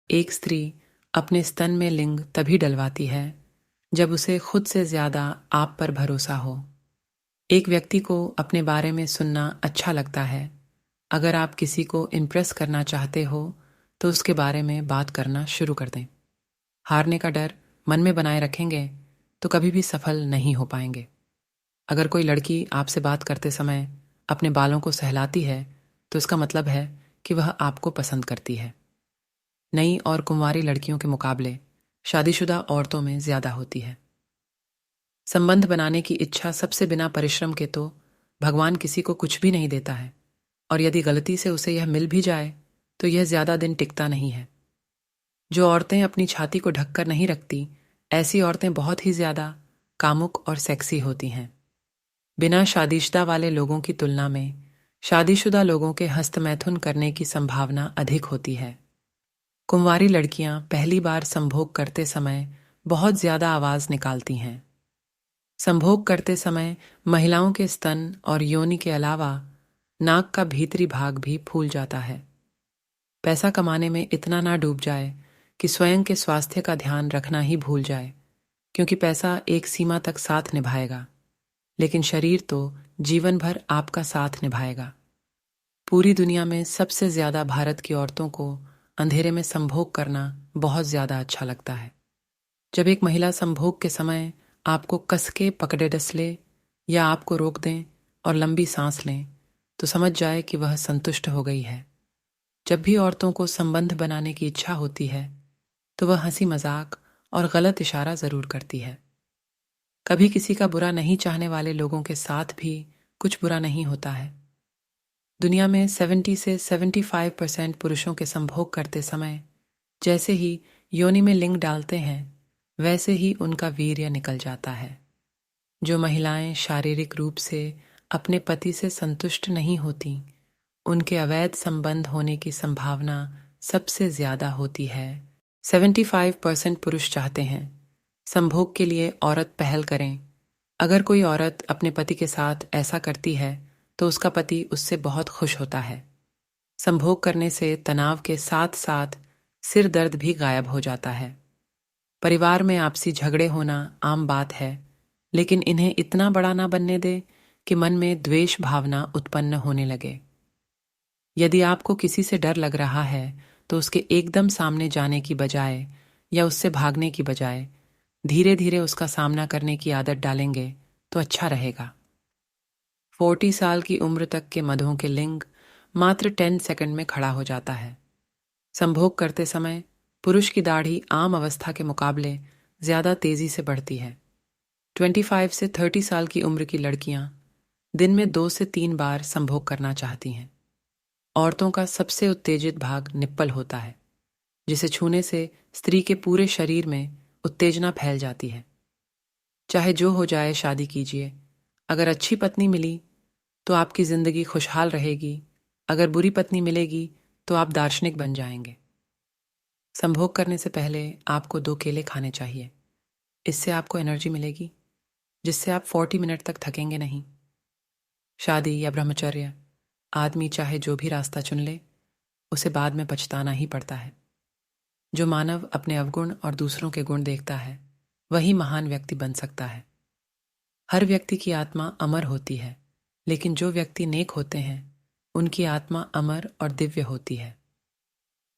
एक स्त्री अपने स्तन में लिंग तभी डलवाती है जब उसे खुद से ज्यादा आप पर भरोसा हो। एक व्यक्ति को अपने बारे में सुनना अच्छा लगता है। अगर आप किसी को इम्प्रेस करना चाहते हो तो उसके बारे में बात करना शुरू कर दें। हारने का डर मन में बनाए रखेंगे तो कभी भी सफल नहीं हो पाएंगे। अगर कोई लड़की आपसे बात करते समय अपने बालों को सहलाती है तो इसका मतलब है कि वह आपको पसंद करती है। नई और कुंवारी लड़कियों के मुकाबले शादीशुदा औरतों में ज्यादा होती है। संबंध बनाने की इच्छा सबसे बिना परिश्रम के तो भगवान किसी को कुछ भी नहीं देता है, और यदि गलती से उसे यह मिल भी जाए तो यह ज्यादा दिन टिकता नहीं है। जो औरतें अपनी छाती को ढककर नहीं रखती, ऐसी औरतें बहुत ही ज्यादा कामुक और सेक्सी होती हैं। बिना शादीशुदा वाले लोगों की तुलना में शादीशुदा लोगों के हस्तमैथुन करने की संभावना अधिक होती है। कुंवारी लड़कियां पहली बार संभोग करते समय बहुत ज्यादा आवाज निकालती हैं। संभोग करते समय महिलाओं के स्तन और योनि के अलावा नाक का भीतरी भाग भी फूल जाता है। पैसा कमाने में इतना ना डूब जाए कि स्वयं के स्वास्थ्य का ध्यान रखना ही भूल जाए, क्योंकि पैसा एक सीमा तक साथ निभाएगा, लेकिन शरीर तो जीवन भर आपका साथ निभाएगा। पूरी दुनिया में सबसे ज्यादा भारत की औरतों को अंधेरे में संभोग करना बहुत ज्यादा अच्छा लगता है। जब एक महिला संभोग के समय आपको कस के पकड़े डसले या आपको रोक दें और लंबी सांस लें तो समझ जाए कि वह संतुष्ट हो गई है। जब भी औरतों को संबंध बनाने की इच्छा होती है तो वह हंसी मजाक और गलत इशारा जरूर करती है। कभी किसी का बुरा नहीं चाहने वाले लोगों के साथ भी कुछ बुरा नहीं होता है। दुनिया में 70 से 75% पुरुषों के संभोग करते समय जैसे ही योनि में लिंग डालते हैं वैसे ही उनका वीर्य निकल जाता है। जो महिलाएं शारीरिक रूप से अपने पति से संतुष्ट नहीं होती, उनके अवैध संबंध होने की संभावना सबसे ज्यादा होती है। 75% पुरुष चाहते हैं संभोग के लिए औरत पहल करें। अगर कोई औरत अपने पति के साथ ऐसा करती है तो उसका पति उससे बहुत खुश होता है। संभोग करने से तनाव के साथ साथ सिर दर्द भी गायब हो जाता है। परिवार में आपसी झगड़े होना आम बात है, लेकिन इन्हें इतना बड़ा ना बनने दे कि मन में द्वेष भावना उत्पन्न होने लगे। यदि आपको किसी से डर लग रहा है तो उसके एकदम सामने जाने की बजाय या उससे भागने की बजाय धीरे धीरे उसका सामना करने की आदत डालेंगे तो अच्छा रहेगा। 40 साल की उम्र तक के मधुओं के लिंग मात्र 10 सेकंड में खड़ा हो जाता है। संभोग करते समय पुरुष की दाढ़ी आम अवस्था के मुकाबले ज्यादा तेजी से बढ़ती है। 25 से 30 साल की उम्र की लड़कियां दिन में 2 से 3 बार संभोग करना चाहती हैं। औरतों का सबसे उत्तेजित भाग निप्पल होता है, जिसे छूने से स्त्री के पूरे शरीर में उत्तेजना फैल जाती है। चाहे जो हो जाए शादी कीजिए। अगर अच्छी पत्नी मिली तो आपकी जिंदगी खुशहाल रहेगी, अगर बुरी पत्नी मिलेगी तो आप दार्शनिक बन जाएंगे। संभोग करने से पहले आपको 2 केले खाने चाहिए। इससे आपको एनर्जी मिलेगी जिससे आप 40 मिनट तक थकेंगे नहीं। शादी या ब्रह्मचर्य, आदमी चाहे जो भी रास्ता चुन ले, उसे बाद में पछताना ही पड़ता है। जो मानव अपने अवगुण और दूसरों के गुण देखता है वही महान व्यक्ति बन सकता है। हर व्यक्ति की आत्मा अमर होती है, लेकिन जो व्यक्ति नेक होते हैं उनकी आत्मा अमर और दिव्य होती है।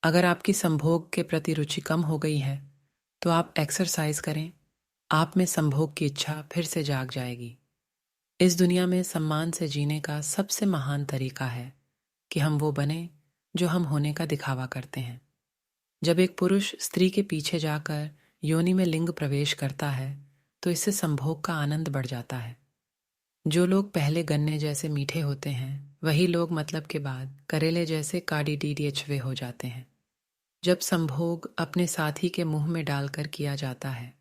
अगर आपकी संभोग के प्रति रुचि कम हो गई है तो आप एक्सरसाइज करें, आप में संभोग की इच्छा फिर से जाग जाएगी। इस दुनिया में सम्मान से जीने का सबसे महान तरीका है कि हम वो बने जो हम होने का दिखावा करते हैं। जब एक पुरुष स्त्री के पीछे जाकर योनि में लिंग प्रवेश करता है तो इससे संभोग का आनंद बढ़ जाता है। जो लोग पहले गन्ने जैसे मीठे होते हैं वही लोग मतलब के बाद करेले जैसे काड़ीडीडीएचवे हो जाते हैं। जब संभोग अपने साथी के मुंह में डालकर किया जाता है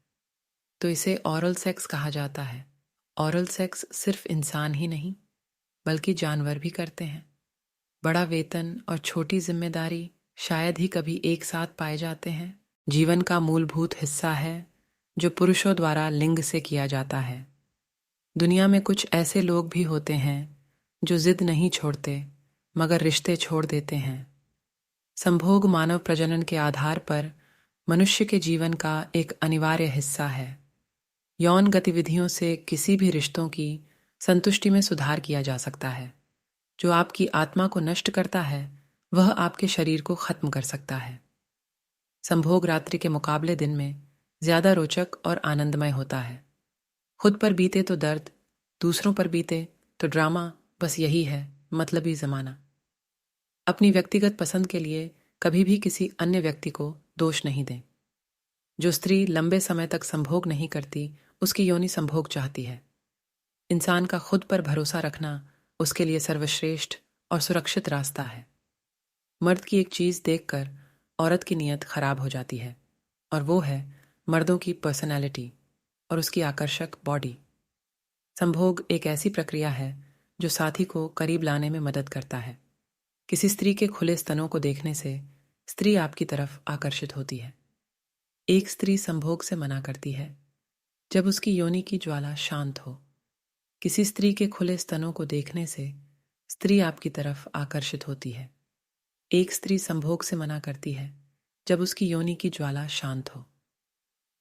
तो इसे ऑरल सेक्स कहा जाता है। ऑरल सेक्स सिर्फ इंसान ही नहीं बल्कि जानवर भी करते हैं। बड़ा वेतन और छोटी जिम्मेदारी शायद ही कभी एक साथ पाए जाते हैं। जीवन का मूलभूत हिस्सा है जो पुरुषों द्वारा लिंग से किया जाता है। दुनिया में कुछ ऐसे लोग भी होते हैं जो जिद नहीं छोड़ते मगर रिश्ते छोड़ देते हैं। संभोग मानव प्रजनन के आधार पर मनुष्य के जीवन का एक अनिवार्य हिस्सा है। यौन गतिविधियों से किसी भी रिश्तों की संतुष्टि में सुधार किया जा सकता है। जो आपकी आत्मा को नष्ट करता है वह आपके शरीर को खत्म कर सकता है। संभोग रात्रि के मुकाबले दिन में ज्यादा रोचक और आनंदमय होता है। खुद पर बीते तो दर्द, दूसरों पर बीते तो ड्रामा, बस यही है मतलबी जमाना। अपनी व्यक्तिगत पसंद के लिए कभी भी किसी अन्य व्यक्ति को दोष नहीं दें। जो स्त्री लंबे समय तक संभोग नहीं करती उसकी योनि संभोग चाहती है। इंसान का खुद पर भरोसा रखना उसके लिए सर्वश्रेष्ठ और सुरक्षित रास्ता है। मर्द की एक चीज देखकर औरत की नीयत खराब हो जाती है और वो है मर्दों की पर्सनैलिटी और उसकी आकर्षक बॉडी। संभोग एक ऐसी प्रक्रिया है जो साथी को करीब लाने में मदद करता है। किसी स्त्री के खुले स्तनों को देखने से स्त्री आपकी तरफ आकर्षित होती है। एक स्त्री संभोग से मना करती है जब उसकी योनि की ज्वाला शांत हो। किसी स्त्री के खुले स्तनों को देखने से स्त्री आपकी तरफ आकर्षित होती है। एक स्त्री संभोग से मना करती है जब उसकी योनि की ज्वाला शांत हो।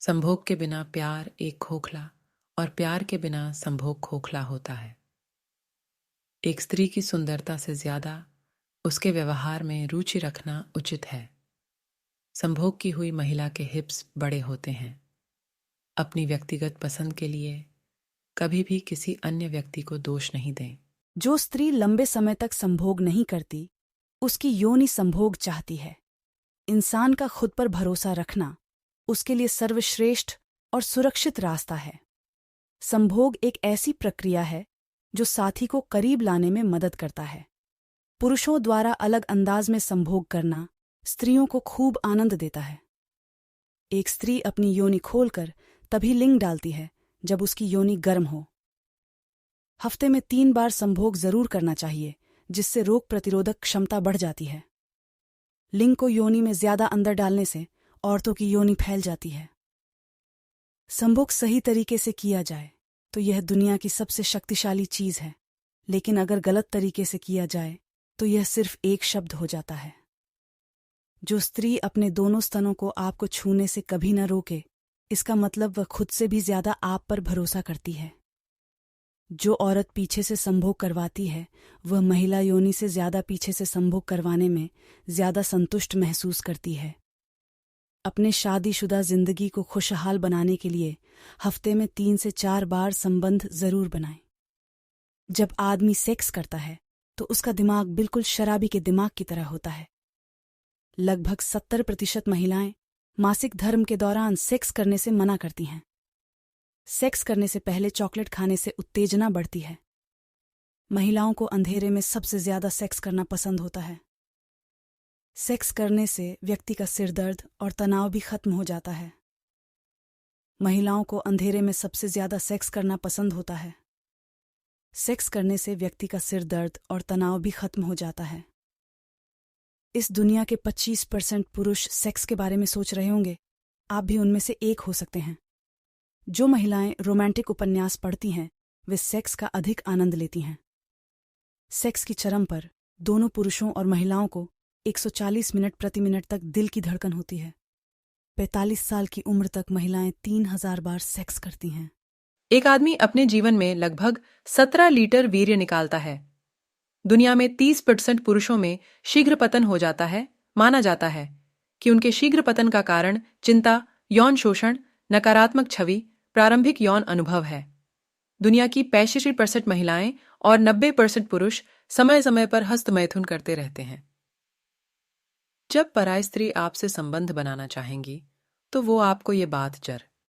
संभोग के बिना प्यार एक खोखला और प्यार के बिना संभोग खोखला होता है। एक स्त्री की सुंदरता से ज्यादा उसके व्यवहार में रुचि रखना उचित है। संभोग की हुई महिला के हिप्स बड़े होते हैं। अपनी व्यक्तिगत पसंद के लिए कभी भी किसी अन्य व्यक्ति को दोष नहीं दें। जो स्त्री लंबे समय तक संभोग नहीं करती उसकी योनि संभोग चाहती है। इंसान का खुद पर भरोसा रखना उसके लिए सर्वश्रेष्ठ और सुरक्षित रास्ता है। संभोग एक ऐसी प्रक्रिया है जो साथी को करीब लाने में मदद करता है। पुरुषों द्वारा अलग अंदाज में संभोग करना स्त्रियों को खूब आनंद देता है। एक स्त्री अपनी योनि खोलकर तभी लिंग डालती है जब उसकी योनि गर्म हो। हफ्ते में 3 बार संभोग जरूर करना चाहिए, जिससे रोग प्रतिरोधक क्षमता बढ़ जाती है। लिंग को योनि में ज्यादा अंदर डालने से औरतों की योनि फैल जाती है। संभोग सही तरीके से किया जाए तो यह दुनिया की सबसे शक्तिशाली चीज है, लेकिन अगर गलत तरीके से किया जाए तो यह सिर्फ एक शब्द हो जाता है। जो स्त्री अपने दोनों स्तनों को आपको छूने से कभी न रोके, इसका मतलब वह खुद से भी ज्यादा आप पर भरोसा करती है। जो औरत पीछे से संभोग करवाती है वह महिला योनि से ज्यादा पीछे से संभोग करवाने में ज्यादा संतुष्ट महसूस करती है। अपने शादीशुदा जिंदगी को खुशहाल बनाने के लिए हफ्ते में 3 से 4 बार संबंध जरूर बनाएं। जब आदमी सेक्स करता है तो उसका दिमाग बिल्कुल शराबी के दिमाग की तरह होता है। लगभग 70% महिलाएं मासिक धर्म के दौरान सेक्स करने से मना करती हैं। सेक्स करने से पहले चॉकलेट खाने से उत्तेजना बढ़ती है। महिलाओं को अंधेरे में सबसे ज्यादा सेक्स करना पसंद होता है। सेक्स करने से व्यक्ति का सिर दर्द और तनाव भी खत्म हो जाता है। महिलाओं को अंधेरे में सबसे ज्यादा सेक्स करना पसंद होता है। सेक्स करने से व्यक्ति का सिर दर्द और तनाव भी खत्म हो जाता है। इस दुनिया के 25% पुरुष सेक्स के बारे में सोच रहे होंगे, आप भी उनमें से एक हो सकते हैं। जो महिलाएं रोमांटिक उपन्यास पढ़ती हैं वे सेक्स का अधिक आनंद लेती हैं। सेक्स की चरम पर दोनों पुरुषों और महिलाओं को 140 मिनट प्रति मिनट तक दिल की धड़कन होती है। 45 साल की उम्र तक महिलाएं 3000 बार सेक्स करती हैं। एक आदमी अपने जीवन में लगभग 17 लीटर वीर्य निकालता है। दुनिया में 30% पुरुषों में शीघ्र पतन हो जाता है। माना जाता है कि उनके शीघ्र पतन का कारण चिंता, यौन शोषण, नकारात्मक छवि, प्रारंभिक यौन अनुभव है। दुनिया की 85% महिलाएं और 90% पुरुष समय समय पर हस्तमैथुन करते रहते हैं। जब पराई स्त्री आपसे संबंध बनाना चाहेंगी तो वो आपको ये बात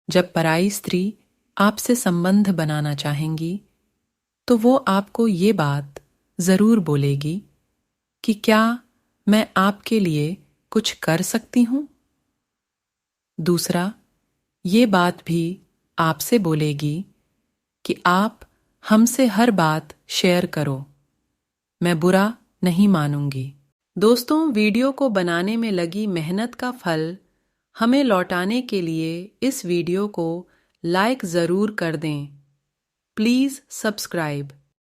जब पराई स्त्री आपसे संबंध बनाना चाहेंगी तो वो आपको ये बात जरूर बोलेगी कि क्या मैं आपके लिए कुछ कर सकती हूं। दूसरा, ये बात भी आपसे बोलेगी कि आप हमसे हर बात शेयर करो, मैं बुरा नहीं मानूंगी। दोस्तों, वीडियो को बनाने में लगी मेहनत का फल हमें लौटाने के लिए इस वीडियो को लाइक जरूर कर दें। Please subscribe.